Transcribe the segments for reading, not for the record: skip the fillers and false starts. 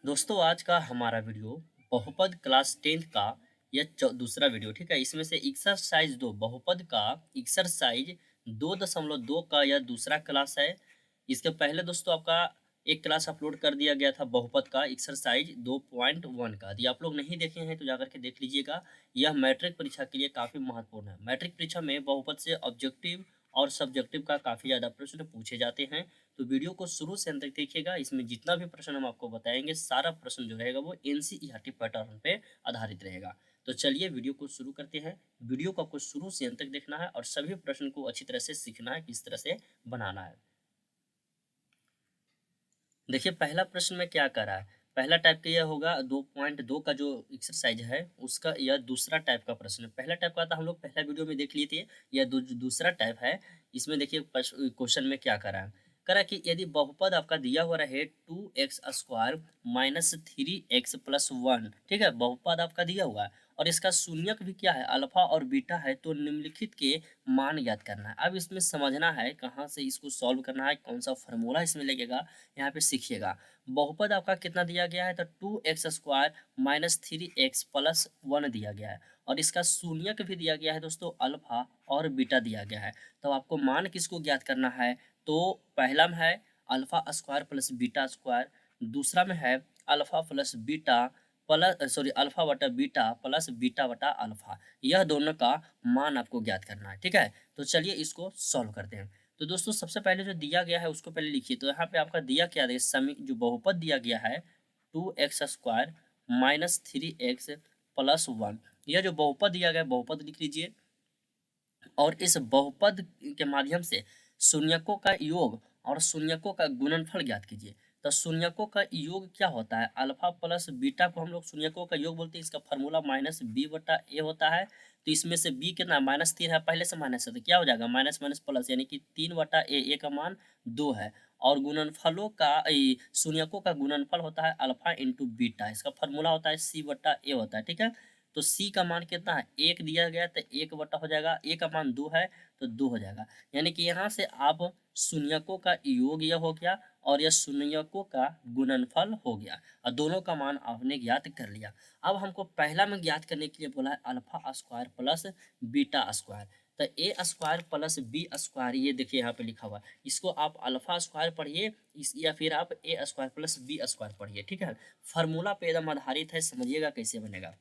दोस्तों आज का हमारा वीडियो बहुपद क्लास 10th का यह दूसरा वीडियो ठीक है। इसमें से एक्सरसाइज 2 बहुपद का एक्सरसाइज 2.2 का यह दूसरा क्लास है। इसके पहले दोस्तों आपका एक क्लास अपलोड कर दिया गया था बहुपद का एक्सरसाइज 2.1 का। यदि आप लोग नहीं देखे हैं तो जाकर के देख लीजिएगा। यह मैट्रिक परीक्षा के लिए काफ़ी महत्वपूर्ण है। मैट्रिक परीक्षा में बहुपद से ऑब्जेक्टिव और सब्जेक्टिव का काफ़ी ज़्यादा प्रश्न पूछे जाते हैं। तो वीडियो को शुरू से अंत तक देखिएगा। इसमें जितना भी प्रश्न हम आपको बताएंगे सारा प्रश्न जो रहेगा वो एनसीईआरटी पैटर्न पे आधारित रहेगा। तो चलिए वीडियो को शुरू करते हैं। वीडियो को आपको शुरू से अंत तक देखना है और सभी प्रश्न को अच्छी तरह से सीखना है, किस तरह से बनाना है। देखिए पहला प्रश्न में क्या कर रहा है। पहला टाइप का यह होगा 2.2 का जो एक्सरसाइज है उसका यह दूसरा टाइप का प्रश्न है। पहला टाइप का था हम लोग पहला वीडियो में देख लिए थे। यह दूसरा टाइप है। इसमें देखिए क्वेश्चन में क्या करा है। करा कि यदि बहुपद आपका दिया हुआ रहे 2x² माइनस 3x+1, ठीक है, बहुपद आपका दिया हुआ है और इसका शून्यक भी क्या है, अल्फा और बीटा है। तो निम्नलिखित के मान ज्ञात करना है। अब इसमें समझना है कहाँ से इसको सॉल्व करना है, कौन सा फॉर्मूला इसमें लगेगा, यहाँ पे सीखिएगा। बहुपद आपका कितना दिया गया है तो 2x² माइनस 3x+1 दिया गया है और इसका शून्यक भी दिया गया है दोस्तों, अल्फा और बीटा दिया गया है। तो आपको मान किसको ज्ञात करना है, तो पहला में है alpha square plus beta square, दूसरा में है alpha plus beta plus sorry alpha बटा बीटा प्लस बीटा बटा अल्फा। यह दोनों का मान आपको ज्ञात करना है, ठीक है। तो चलिए इसको सॉल्व करते हैं। तो दोस्तों सबसे पहले जो दिया गया है उसको पहले लिखिए। तो यहाँ पे आपका दिया क्या है, जो बहुपद दिया गया है 2x² माइनस 3x+1, यह जो बहुपद दिया गया है बहुपद लिख लीजिए और इस बहुपद के माध्यम से शून्यकों का योग और शून्यकों का गुणनफल ज्ञात कीजिए। तो शून्यकों का योग क्या होता है, अल्फा प्लस बीटा को हम लोग शून्यकों का योग बोलते हैं। इसका फॉर्मूला माइनस बी बटा ए होता है। तो इसमें से बी कितना, -3 है, पहले से माइनस है तो क्या हो जाएगा, माइनस माइनस प्लस, यानी कि 3 बटा ए का मान 2 है। और गुणनफलों का शून्यकों का गुणनफल होता है अल्फा इंटू बीटा। इसका फॉर्मूला होता है सी बटा ए होता है, ठीक है। तो सी का मान कितना है, एक दिया गया तो एक बटा हो जाएगा, ए का मान 2 है तो 2 हो जाएगा। यानी कि यहाँ से आप शून्यकों का योग यह हो गया और यह शून्यकों का गुणनफल हो गया और दोनों का मान आपने ज्ञात कर लिया। अब हमको पहला में ज्ञात करने के लिए बोला है alpha square plus beta square. तो ए स्क्वायर प्लस बी स्क्वायर, ये देखिए यहाँ पे लिखा हुआ है, इसको आप अल्फा स्क्वायर पढ़िए इस या फिर आप ए स्क्वायर प्लस बी स्क्वायर पढ़िए, ठीक है। फार्मूला पे एकदम आधारित है, समझिएगा कैसे बनेगा।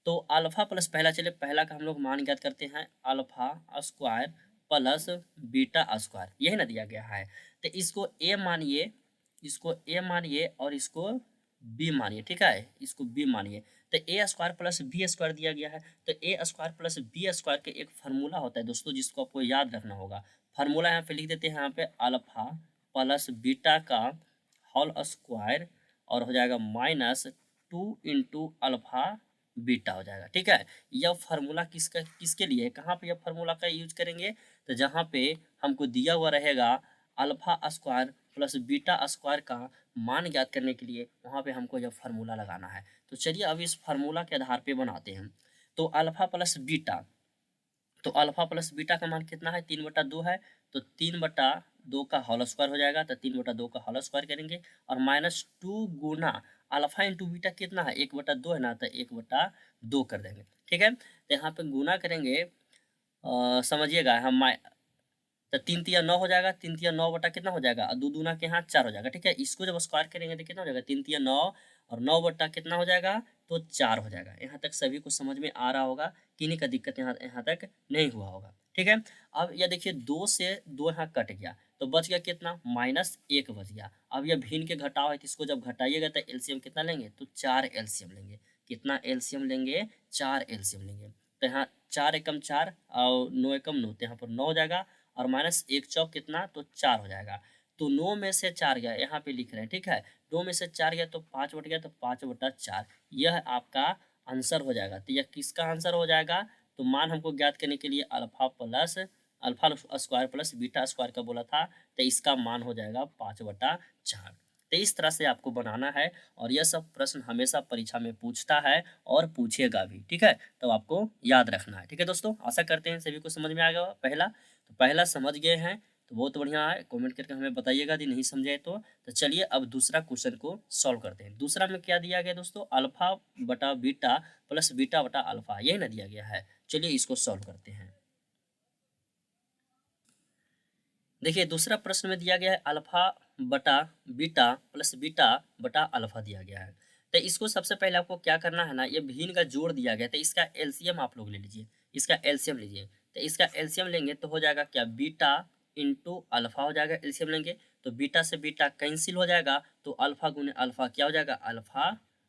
तो अल्फा प्लस पहला, चलिए पहला का हम लोग मान ज्ञात करते हैं, alpha square plus beta square, यही ना दिया गया है। तो इसको ए मानिए, इसको ए मानिए और इसको बी मानिए, ठीक है, इसको बी मानिए। तो ए स्क्वायर प्लस बी स्क्वायर दिया गया है। तो ए स्क्वायर प्लस बी स्क्वायर के एक फार्मूला होता है दोस्तों जिसको आपको याद रखना होगा। फार्मूला यहाँ पे लिख देते हैं, यहाँ पे अल्फा प्लस बीटा का होल स्क्वायर और हो जाएगा -2 × अल्फा बीटा हो जाएगा, ठीक है। यह फार्मूला किसके लिए है, कहाँ पे यह फार्मूला का यूज करेंगे, तो जहाँ पे हमको दिया हुआ रहेगा alpha square plus beta square का मान ज्ञात करने के लिए, वहाँ पे हमको यह फार्मूला लगाना है। तो चलिए अब इस फार्मूला के आधार पे बनाते हैं। तो अल्फा प्लस बीटा, तो अल्फा प्लस बीटा का मान कितना है, 3/2 है। तो 3/2 का होल स्क्वायर हो जाएगा। तो 3/2 का होल स्क्वायर करेंगे और -2 गुना अल्फा इंटू बीटा कितना है, 1/2 है ना, तो 1/2 कर देंगे, ठीक है। तो यहाँ पे गुना करेंगे, समझिएगा हम, तो 3×3 = 9 हो जाएगा। 3×3 = 9 बटा कितना हो जाएगा, 2 दूना के यहाँ 4 हो जाएगा, ठीक है। इसको जब स्क्वायर करेंगे तो कितना हो जाएगा, 3×3 = 9 और 9 बटा कितना हो जाएगा, तो 4 हो जाएगा। यहाँ तक सभी को समझ में आ रहा होगा, किन्हीं का दिक्कत यहाँ तक नहीं हुआ होगा, ठीक है। अब यह देखिए 2 से 2 यहाँ कट गया तो बच गया कितना, -1 बच गया। अब यह भिन्न के घटाव है तो इसको जब घटाइएगा तो एलसीएम कितना लेंगे, तो 4 एलसीएम लेंगे। कितना एलसीएम लेंगे, 4 एलसीएम लेंगे। तो यहाँ 4 एकम 4 और 9 एकम 9, तो यहाँ पर 9 हो जाएगा और -1 चौक कितना, तो 4 हो जाएगा। तो 9 में से 4 गया, यहाँ पे लिख रहे हैं, ठीक है। 9 में से 4 गया तो 5 बट गया, तो 5/4 यह आपका आंसर हो जाएगा। तो यह किसका आंसर हो जाएगा, तो मान हमको ज्ञात करने के लिए alpha square plus beta square का बोला था, तो इसका मान हो जाएगा 5/4। तो इस तरह से आपको बनाना है और यह सब प्रश्न हमेशा परीक्षा में पूछता है और पूछेगा भी, ठीक है। तो आपको याद रखना है, ठीक है दोस्तों। आशा करते हैं सभी को समझ में आ गया पहला। तो पहला समझ गए हैं तो बहुत बढ़िया है, कमेंट करके हमें बताइएगा यदि नहीं समझे तो चलिए अब दूसरा क्वेश्चन को सॉल्व करते हैं। दूसरा में क्या दिया गया दोस्तों, अल्फा बटा बीटा प्लस बीटा बटा अल्फा, यही ना दिया गया है। चलिए इसको सॉल्व करते हैं। देखिए दूसरा प्रश्न में दिया गया है अल्फा बटा बीटा प्लस बीटा बटा अल्फा दिया गया है। तो इसको सबसे पहले आपको क्या करना है ना, ये भिन्न का जोड़ दिया गया, तो इसका एलसीएम आप लोग ले लीजिए, इसका एलसीएम लीजिए। तो इसका एलसीएम लेंगे तो हो जाएगा क्या, बीटा इंटू अल्फा हो जाएगा, एलसीएम लेंगे तो बीटा से बीटा कैंसिल हो जाएगा, तो अल्फा गुने अल्फा क्या हो जाएगा, अल्फा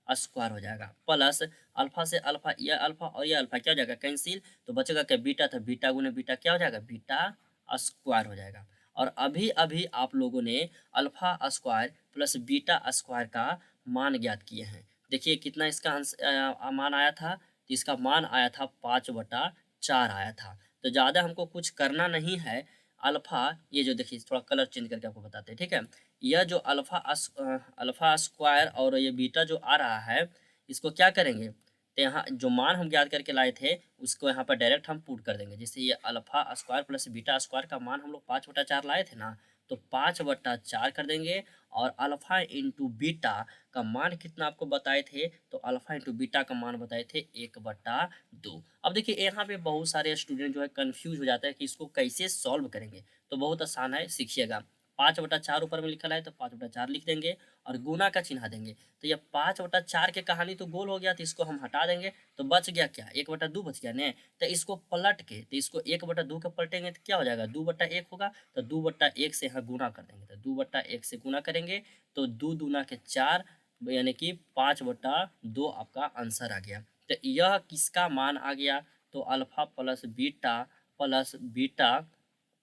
स्क्वायर हो जाएगा, प्लस अल्फा से अल्फा, यह अल्फा और यह अल्फा क्या हो जाएगा कैंसिल, तो बचेगा क्या, बीटा था, बीटा गुने बीटा क्या हो जाएगा, बीटा स्क्वायर हो जाएगा। और अभी अभी आप लोगों ने alpha square plus beta square का मान ज्ञात किए हैं। देखिए कितना इसका मान आया था, तो इसका मान आया था 5/4 आया था। तो ज़्यादा हमको कुछ करना नहीं है। अल्फा, ये जो देखिए थोड़ा कलर चेंज करके आपको बताते हैं, ठीक है। यह जो अल्फा स्क्वायर और ये बीटा जो आ रहा है, इसको क्या करेंगे, तो यहाँ जो मान हम ज्ञात करके लाए थे उसको यहाँ पर डायरेक्ट हम पुट कर देंगे। जैसे ये alpha square plus beta square का मान हम लोग 5/4 लाए थे ना, तो 5/4 कर देंगे। और अल्फा इंटू बीटा का मान कितना आपको बताए थे, तो अल्फा इंटू बीटा का मान बताए थे 1/2। अब देखिए यहाँ पे बहुत सारे स्टूडेंट जो है कन्फ्यूज हो जाता है कि इसको कैसे सॉल्व करेंगे। तो बहुत आसान है, सीखिएगा। 5/4 ऊपर में लिखा है तो 5/4 लिख देंगे और गुना का चिन्ह देंगे। तो ये 5/4 के कहानी तो गोल हो गया, तो इसको हम हटा देंगे, तो बच गया क्या, 1/2 बच गया ने। तो इसको पलट के, तो इसको 1/2 के पलटेंगे तो क्या हो जाएगा, 2/1 होगा। तो 2/1 से यहाँ गुना कर देंगे, तो 2/1 से गुना करेंगे तो 2 दूना के 4, यानी कि 5/2 आपका आंसर आ गया। तो यह किसका मान आ गया, तो अल्फा प्लस बीटा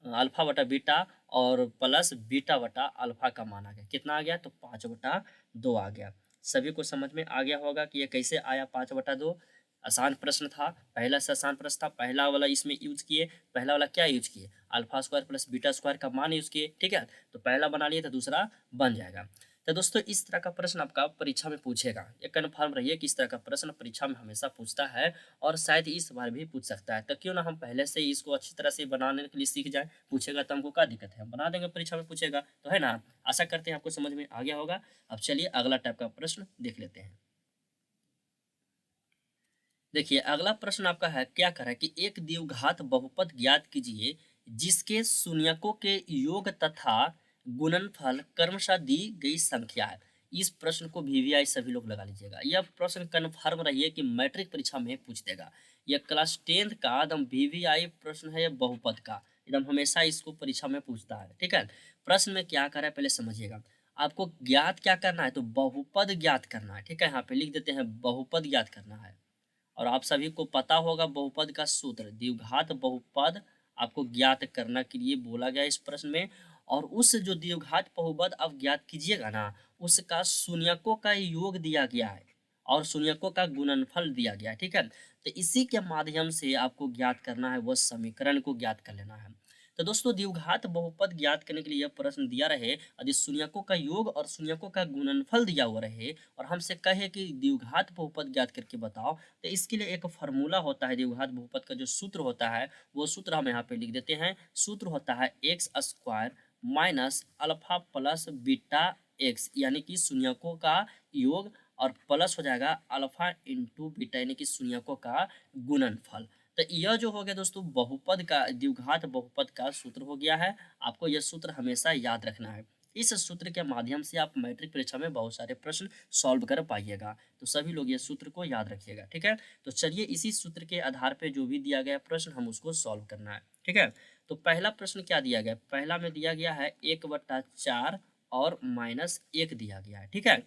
अल्फा बटा बीटा और प्लस बीटा बटा अल्फा का मान आ गया। कितना आ गया, तो 5/2 आ गया। सभी को समझ में आ गया होगा कि ये कैसे आया 5/2। आसान प्रश्न था, पहला से आसान प्रश्न था। पहला वाला इसमें यूज किए, पहला वाला क्या यूज किए, alpha square plus beta square का मान यूज किए, ठीक है। तो पहला बना लिए तो दूसरा बन जाएगा। तो दोस्तों इस तरह का प्रश्न आपका परीक्षा में पूछेगा, ये कन्फर्म रहिए कि इस तरह का प्रश्न परीक्षा में हमेशा पूछता है और शायद इस बार भी पूछ सकता है। तो क्यों ना हम पहले से ही इसको अच्छी तरह से बनाने के लिए सीख जाए। पूछेगा तो हमको क्या दिक्कत है, हम बना देंगे, परीक्षा में पूछेगा तो, है ना। आशा करते हैं आपको समझ में आ गया होगा। अब चलिए अगला टाइप का प्रश्न देख लेते हैं। देखिए अगला प्रश्न आपका है, क्या कर रहा है कि एक द्विघात बहुपद ज्ञात कीजिए जिसके शून्यकों के योग तथा गुणनफल क्रमशः दी गई संख्या है। इस प्रश्न को वीवीआई सभी लोग लगा लीजिएगा। यह प्रश्न कन्फर्म रहिए कि मैट्रिक परीक्षा में पूछ देगा। यह क्लास 10th का एकदम वीवीआई प्रश्न है, यह बहुपद का एकदम हमेशा इसको परीक्षा में पूछता है, ठीक है। प्रश्न में क्या कर रहा है पहले समझिएगा। आपको ज्ञात क्या करना है, तो बहुपद ज्ञात करना है, ठीक है। यहाँ पे लिख देते हैं बहुपद ज्ञात करना है। और आप सभी को पता होगा बहुपद का सूत्र, द्विघात बहुपद आपको ज्ञात करने के लिए बोला गया इस प्रश्न में। और उस जो द्विघात बहुपद आप ज्ञात कीजिएगा ना, उसका शून्यकों का योग दिया गया है और शून्यकों का गुणनफल दिया गया है, ठीक है। तो इसी के माध्यम से आपको ज्ञात करना है, वह समीकरण को ज्ञात कर लेना है। तो दोस्तों द्विघात बहुपद ज्ञात करने के लिए यह प्रश्न दिया रहे, यदि शून्यकों का योग और शून्यकों का गुणनफल दिया हुआ रहे और हमसे कहे कि द्विघात बहुपद ज्ञात करके बताओ, तो इसके लिए एक फार्मूला होता है। द्विघात बहुपद का जो सूत्र होता है वो सूत्र हम यहाँ पे लिख देते हैं। सूत्र होता है x square minus alpha plus beta x, यानी कि शून्यकों का योग और प्लस हो जाएगा अल्फा इंटू बीटा, यानी कि शून्यकों का गुणनफल। तो यह जो हो गया दोस्तों बहुपद का, द्विघात बहुपद का सूत्र हो गया है। आपको यह सूत्र हमेशा याद रखना है। इस सूत्र के माध्यम से आप मैट्रिक परीक्षा में बहुत सारे प्रश्न सॉल्व कर पाइएगा। तो सभी लोग ये सूत्र को याद रखिएगा, ठीक है। तो चलिए इसी सूत्र के आधार पे जो भी दिया गया प्रश्न हम उसको सॉल्व करना है, ठीक है। तो पहला प्रश्न क्या दिया गया, पहला में दिया गया है 1/4 और -1 दिया गया है, ठीक है।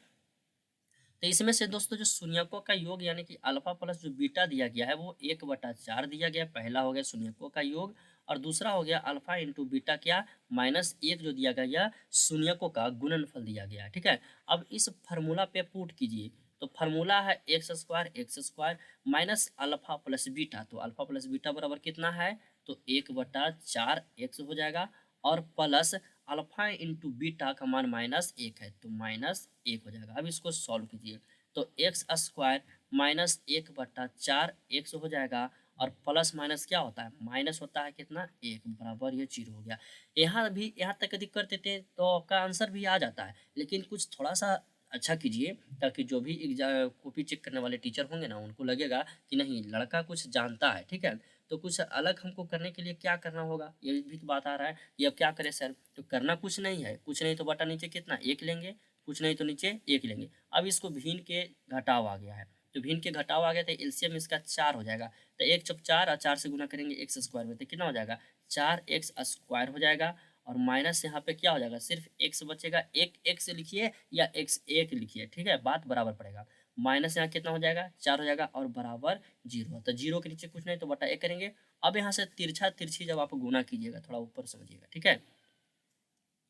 तो इसमें से दोस्तों जो शून्यकों का योग यानी कि अल्फा प्लस जो बीटा दिया गया है वो 1/4 दिया गया। पहला हो गया शून्यकों का योग और दूसरा हो गया अल्फा इंटू बीटा क्या, -1 जो दिया गया, यह शून्यकों का गुणनफल दिया गया, ठीक है। अब इस फार्मूला पे पुट कीजिए, तो फार्मूला है x square minus alpha plus beta, तो अल्फा प्लस बीटा बराबर कितना है, तो 1/4 एक्स हो जाएगा और प्लस अल्फा इंटू बीटा का मान -1 है तो -1 हो जाएगा। अब इसको सॉल्व कीजिए, तो एक्स स्क्वायर -1/4 एक्स हो जाएगा और प्लस माइनस क्या होता है, माइनस होता है कितना, 1 बराबर ये 0 हो गया। यहाँ तक यदि कर देते हैं तो आपका आंसर भी आ जाता है, लेकिन कुछ थोड़ा सा अच्छा कीजिए ताकि जो भी एग्जाम कॉपी चेक करने वाले टीचर होंगे ना उनको लगेगा कि नहीं लड़का कुछ जानता है, ठीक है। तो कुछ अलग हमको करने के लिए क्या करना होगा, ये भी तो बात आ रहा है। ये अब क्या करें सर, तो करना कुछ नहीं है, कुछ नहीं तो बटा नीचे कितना 1 लेंगे, कुछ नहीं तो नीचे 1 लेंगे। अब इसको भिन्न के घटाव आ गया है, तो भिन्न के घटाव आ गया तो एलसीएम इसका 4 हो जाएगा। तो 1 चौक 4 और 4 से गुना करेंगे एक्स स्क्वायर में, तो कितना हो जाएगा 4x स्क्वायर हो जाएगा। और माइनस यहाँ पे क्या हो जाएगा, सिर्फ x बचेगा, एक x लिखिए या x1 लिखिए, ठीक है, बात बराबर पड़ेगा। माइनस यहाँ कितना हो जाएगा 4 हो जाएगा और बराबर 0, तो 0 के नीचे कुछ नहीं तो बटा 1 करेंगे। अब यहाँ से तिरछा तिरछी जब आप गुना कीजिएगा, थोड़ा ऊपर समझिएगा, ठीक है,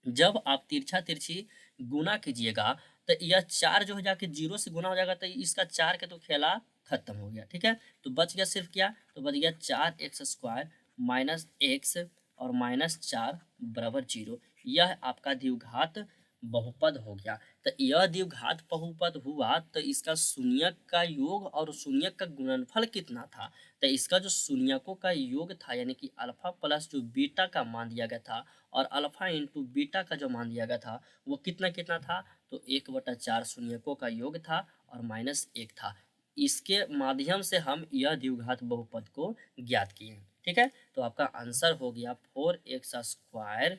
जब आप तिरछा तिरछी गुना कीजिएगा तो यह 4 जो है जाके 0 से गुना हो जाएगा, तो इसका 4 के तो खेला खत्म हो गया, ठीक है। तो बच गया सिर्फ क्या, तो बच गया 4x स्क्वायर माइनस एक्स और माइनस 4 बराबर 0। यह आपका द्विघात बहुपद हो गया। तो यह द्विघात बहुपद हुआ तो इसका शून्यक का योग और शून्यक का गुणनफल कितना था, तो इसका जो शून्यकों का योग था यानी कि अल्फा प्लस जो बीटा का मान दिया गया था और अल्फा इंटू बीटा का जो मान दिया गया था वो कितना कितना था, तो 1/4 शून्यकों का योग था और माइनस 1 था। इसके माध्यम से हम यह द्विघात बहुपद को ज्ञात किए, ठीक है। तो आपका आंसर हो गया 4x square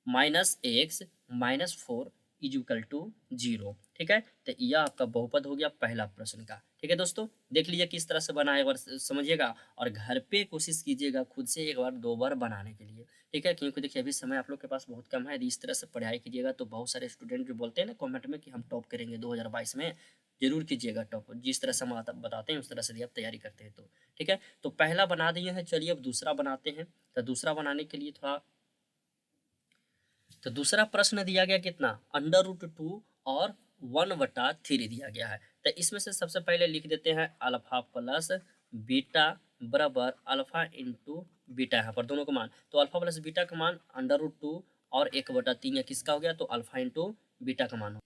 minus x minus 4 is equal to 0, ठीक है। तो यह आपका बहुपद हो गया पहला प्रश्न का, ठीक है दोस्तों। देख लीजिए किस तरह से बना, एक बार समझिएगा और घर पे कोशिश कीजिएगा खुद से एक बार 2 बार बनाने के लिए, ठीक है। क्योंकि देखिए अभी समय आप लोग के पास बहुत कम है, यदि इस तरह से पढ़ाई कीजिएगा तो बहुत सारे स्टूडेंट जो बोलते हैं ना कमेंट में कि हम टॉप करेंगे 2022 में, जरूर कीजिएगा टॉप, जिस तरह से हम बताते हैं उस तरह से यदि आप तैयारी करते हैं तो, ठीक है। तो पहला बना दिए हैं, चलिए अब दूसरा बनाते हैं। तो दूसरा बनाने के लिए थोड़ा, तो दूसरा प्रश्न दिया गया कितना, √2 और 1/3 दिया गया है। तो इसमें से सबसे पहले लिख देते हैं अल्फा प्लस बीटा बराबर अल्फा इंटू बीटा, यहाँ पर दोनों का मान, तो अल्फा प्लस बीटा का मान √2 और 1/3 या किसका हो गया, तो अल्फा इंटू बीटा का मान हो।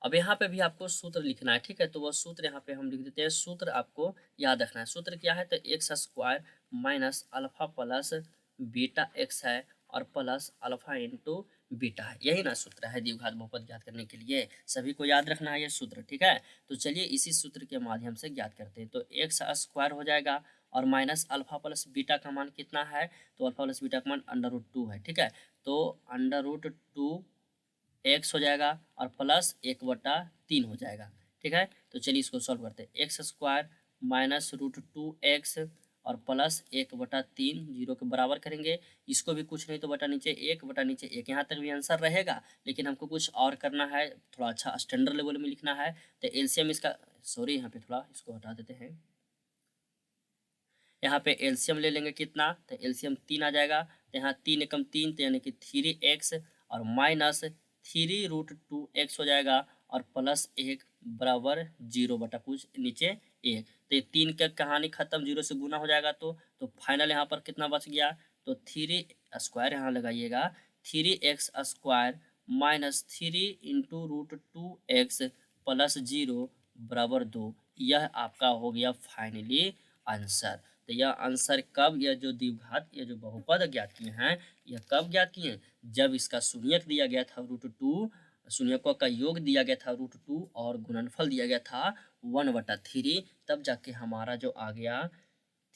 अब यहाँ पे भी आपको सूत्र लिखना है, ठीक है। तो वह सूत्र यहाँ पे हम लिख देते हैं, सूत्र आपको याद रखना है। सूत्र क्या है, तो x square minus alpha plus beta x है और प्लस अल्फा इंटू बीटा है, यही ना सूत्र है द्विघात बहुपद ज्ञात करने के लिए, सभी को याद रखना है ये सूत्र, ठीक है। तो चलिए इसी सूत्र के माध्यम से ज्ञात करते हैं। तो एक्स स्क्वायर हो जाएगा और माइनस अल्फा प्लस बीटा का मान कितना है, तो अल्फा प्लस बीटा का मान √2 है, ठीक है। तो √2 एक्स हो जाएगा और प्लस 1/3 हो जाएगा, ठीक है। तो चलिए इसको सॉल्व करते हैं, एक्स स्क्वायर माइनस √2x और प्लस 1/3 0 के बराबर करेंगे। इसको भी कुछ नहीं तो बटा नीचे 1/1, यहाँ तक भी आंसर रहेगा, लेकिन हमको कुछ और करना है, थोड़ा अच्छा स्टैंडर्ड लेवल में लिखना है। तो एलसीएम इसका, सॉरी यहाँ पे थोड़ा इसको हटा देते हैं, यहाँ पे एलसीएम ले लेंगे कितना, तो एलसीएम 3 आ जाएगा। तो यहाँ 3 एकम 3 तो यानी कि 3x और माइनस 3√2x हो जाएगा और प्लस 1 बराबर 0 बटा कुछ नीचे 1। तो ये 3 का कहानी खत्म, 0 से गुना हो जाएगा तो फाइनल यहाँ पर कितना बच गया, तो 3 स्क्वायर यहाँ लगाइएगा, 3x square minus 3 into √2x plus 0 बराबर 2। यह आपका हो गया फाइनली आंसर। तो यह आंसर कब, यह जो द्विघात, यह जो बहुपद ज्ञात किए हैं, यह कब ज्ञात किए, जब इसका शून्यक दिया गया था √2, शून्यकों का योग दिया गया था √2 और गुणनफल दिया गया था 1/3, तब जाके हमारा जो आ गया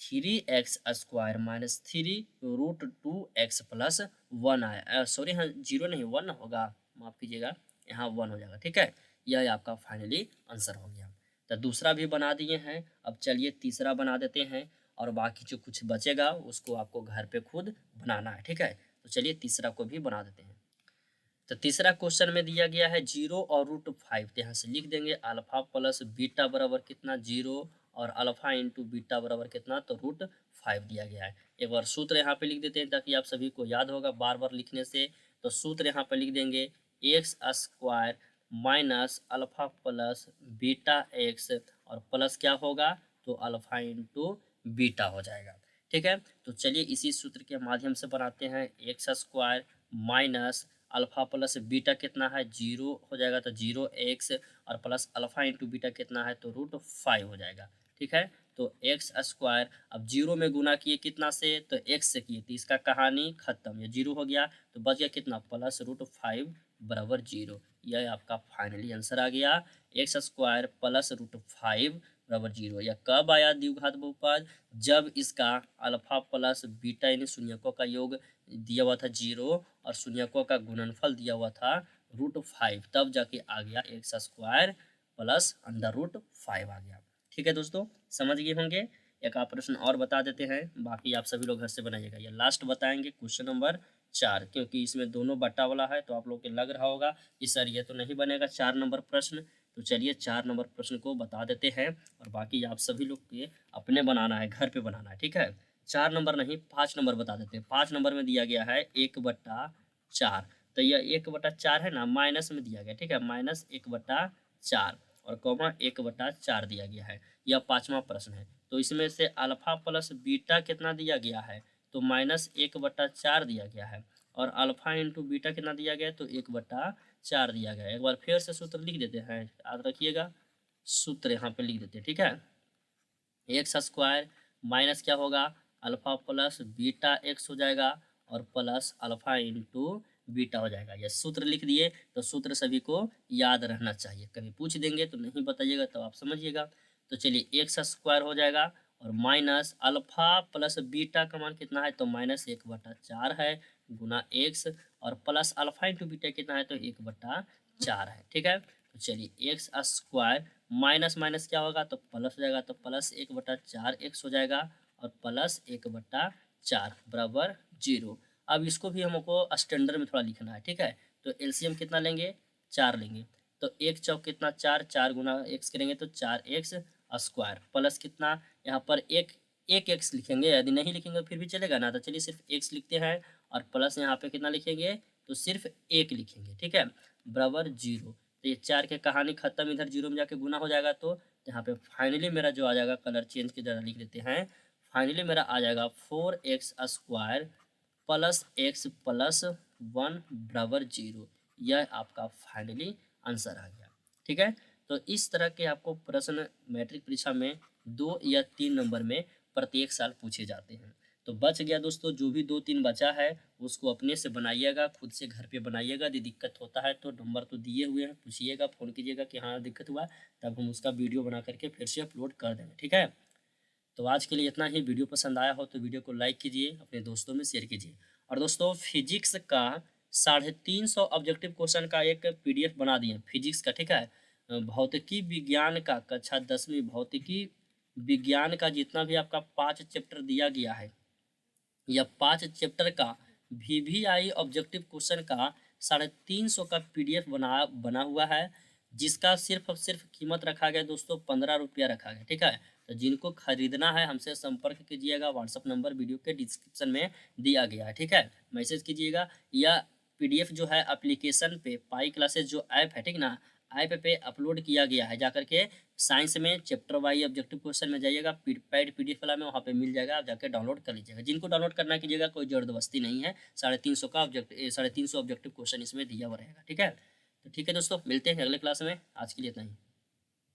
3x square minus 3√2x plus 1 आया, सॉरी हाँ 0 नहीं 1 होगा, माफ कीजिएगा, यहाँ 1 हो जाएगा, ठीक है। यह आपका फाइनली आंसर हो गया। तो दूसरा भी बना दिए हैं, अब चलिए तीसरा बना देते हैं और बाकी जो कुछ बचेगा उसको आपको घर पे खुद बनाना है, ठीक है। तो चलिए तीसरा को भी बना देते हैं। तो तीसरा क्वेश्चन में दिया गया है 0 और √5, तो यहाँ से लिख देंगे अल्फा प्लस बीटा बराबर कितना 0 और अल्फा इंटू बीटा बराबर कितना, तो √5 दिया गया है। एक बार सूत्र यहाँ पे लिख देते हैं ताकि आप सभी को याद होगा बार बार लिखने से। तो सूत्र यहाँ पे लिख देंगे x square minus alpha plus beta x और प्लस क्या होगा, तो अल्फा इंटू बीटा हो जाएगा, ठीक है। तो चलिए इसी सूत्र के माध्यम से बनाते हैं, x square minus alpha plus beta कितना है 0 हो जाएगा, तो 0x और प्लस अल्फा इंटू बीटा कितना है, तो √5 हो जाएगा, ठीक है। तो एक्स स्क्वायर, अब जीरो में गुना किए कितना से, तो एक्स से किए, तो इसका कहानी खत्म, ये जीरो हो गया, तो बच गया कितना, +√5 बराबर जीरो। यह आपका फाइनली आंसर आ गया, एक्स स्क्वायर +√5 बराबर जीरो। यह कब आया द्विघात बहुपद, जब इसका अल्फा प्लस बीटा यानी शून्यकों का योग दिया हुआ था जीरो और शून्यकों का गुणनफल दिया हुआ था √5, तब जाके आ गया एक्स स्क्वायर +√5 आ गया। ठीक है दोस्तों, समझ गए होंगे। एक आप प्रश्न और बता देते हैं, बाकी आप सभी लोग घर से बनाइएगा। ये लास्ट बताएंगे क्वेश्चन नंबर 4, क्योंकि इसमें दोनों बटा वाला है, तो आप लोग के लग रहा होगा कि सर ये तो नहीं बनेगा 4 नंबर प्रश्न। तो चलिए 4 नंबर प्रश्न को बता देते हैं, और बाकी आप सभी लोग के अपने बनाना है, घर पे बनाना है। ठीक है, 4 नंबर नहीं 5 नंबर बता देते हैं। 5 नंबर में दिया गया है 1/4, तो यह 1/4 है ना, माइनस में दिया गया। ठीक है, -1/4 और कॉमा 1/4 दिया गया है। यह 5वां प्रश्न है। तो इसमें से अल्फा प्लस बीटा कितना दिया गया है, तो -1/4 दिया गया है, और अल्फा इंटू बीटा कितना दिया गया है, तो 1/4 दिया गया है। एक बार फिर से सूत्र लिख देते हैं, याद रखिएगा, सूत्र यहाँ पे लिख देते हैं। ठीक है, एक्स स्क्वायर माइनस क्या होगा, अल्फा प्लस बीटा एक्स हो जाएगा, और प्लस अल्फा इंटू बीटा हो जाएगा। यह सूत्र लिख दिए, तो सूत्र सभी को याद रहना चाहिए, कभी पूछ देंगे तो नहीं बताइएगा, तो आप समझिएगा। तो चलिए एक्स स्क्वायर हो जाएगा, और माइनस अल्फा प्लस बीटा का मान कितना है, तो -1/4 है गुना एक्स, और प्लस अल्फा इंटू बीटा कितना है, तो 1/4 है। ठीक है, तो चलिए एक्स स्क्वायर माइनस माइनस क्या होगा, तो प्लस हो जाएगा, तो +1/4 एक्स हो जाएगा, और +1/4 बराबर जीरो। अब इसको भी हमको स्टैंडर्ड में थोड़ा लिखना है। ठीक है, तो एलसीएम कितना लेंगे, 4 लेंगे, तो 1 चौक कितना 4, 4 गुना एक्स करेंगे तो 4x स्क्वायर, प्लस कितना यहाँ पर एक एक्स लिखेंगे, यदि नहीं लिखेंगे फिर भी चलेगा ना, तो चलिए सिर्फ एक्स लिखते हैं, और प्लस यहाँ पे कितना लिखेंगे, तो सिर्फ 1 लिखेंगे। ठीक है, बराबर जीरो। तो ये 4 के कहानी खत्म, इधर जीरो में जाके गुना हो जाएगा, तो यहाँ पे फाइनली मेरा जो आ जाएगा, कलर चेंज की जरा लिख देते हैं, फाइनली मेरा आ जाएगा 4x square plus x plus 1 बराबर जीरो। यह आपका फाइनली आंसर आ गया। ठीक है, तो इस तरह के आपको प्रश्न मैट्रिक परीक्षा में 2 या 3 नंबर में प्रत्येक साल पूछे जाते हैं। तो बच गया दोस्तों, जो भी 2-3 बचा है उसको अपने से बनाइएगा, खुद से घर पे बनाइएगा। यदि दिक्कत होता है तो नंबर तो दिए हुए हैं, पूछिएगा, फ़ोन कीजिएगा कि हाँ दिक्कत हुआ, तब हम उसका वीडियो बना करके फिर से अपलोड कर देंगे। ठीक है, तो आज के लिए इतना ही। वीडियो पसंद आया हो तो वीडियो को लाइक कीजिए, अपने दोस्तों में शेयर कीजिए। और दोस्तों फिजिक्स का 350 ऑब्जेक्टिव क्वेश्चन का एक पीडीएफ बना दिए फिजिक्स का। ठीक है, भौतिकी विज्ञान का कक्षा 10वीं भौतिकी विज्ञान का जितना भी आपका 5 चैप्टर दिया गया है, या 5 चैप्टर का VVI ऑब्जेक्टिव क्वेश्चन का 350 का पीडीएफ बना हुआ है, जिसका सिर्फ और सिर्फ कीमत रखा गया दोस्तों 15 रुपया रखा गया। ठीक है, तो जिनको खरीदना है हमसे संपर्क कीजिएगा, व्हाट्सअप नंबर वीडियो के डिस्क्रिप्शन में दिया गया है। ठीक है, मैसेज कीजिएगा, या पीडीएफ जो है एप्लीकेशन पे पाई क्लासेस जो ऐप है, ठीक ना, ऐप पे अपलोड किया गया है। जाकर के साइंस में चैप्टर वाइज ऑब्जेक्टिव क्वेश्चन में जाइएगा, पैड पीडीएफ वाला में वहाँ पे मिल जाएगा, आप जाकर डाउनलोड कर लीजिएगा। जिनको डाउनलोड करना कीजिएगा, कोई जबरदस्ती नहीं है। 350 का 350 ऑब्जेक्टिव क्वेश्चन इसमें दिया हुआ रहेगा। ठीक है, तो ठीक है दोस्तों, मिलते हैं अगले क्लास में। आज के लिए इतना ही।